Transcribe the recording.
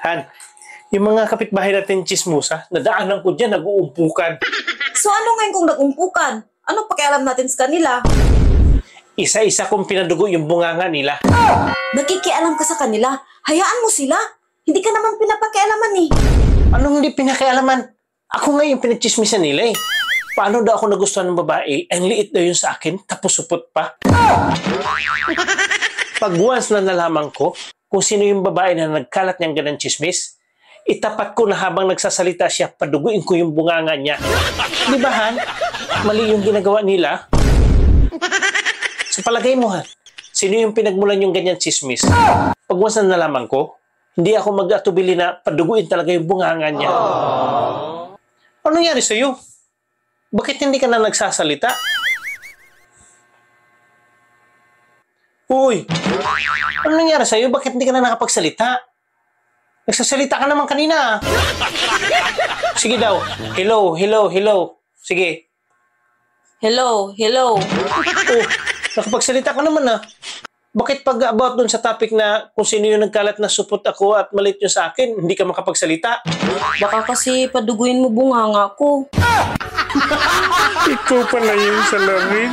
Han, yung mga kapitbahay natin chismosa, nadaanan ko dyan, nag-uumpukan. So ano ngayon kung nag-umpukan? Ano pakialam natin sa kanila? Isa-isa kong pinadugo yung bunganga nila. Nakikialam ka sa kanila. Hayaan mo sila. Hindi ka naman pinapakialaman eh. Anong hindi pinakialaman? Ako nga yung pinagchismisan nila eh. Paano daw ako nagustuhan ng babae? Ang liit daw yun sa akin, tapos supot pa. Pag once na nalaman ko kung sino yung babae na nagkalat niyang ganang chismis, itapat ko na habang nagsasalita siya, paduguin ko yung bunganga niya. Di ba, Han? Mali yung ginagawa nila. Sa palagay mo, Han, sino yung pinagmulan yung ganyan chismis? Pag once na nalaman ko, hindi ako mag-atubili na paduguin talaga yung bunganga niya. Ano nangyari sa'yo? Bakit hindi ka na nagsasalita? Uy! Ano nangyari sa'yo? Bakit hindi ka na nakapagsalita? Nagsasalita ka naman kanina. Sige daw. Hello, hello, hello. Sige. Hello, hello. Oh, nakapagsalita ka naman ah. Bakit pag about dun sa topic na kung sino yung nagkalat na supot ako at malit yung sa akin, hindi ka makapagsalita? Baka kasi paduguin mo bunganga ko. Ikaw pala yung salamin.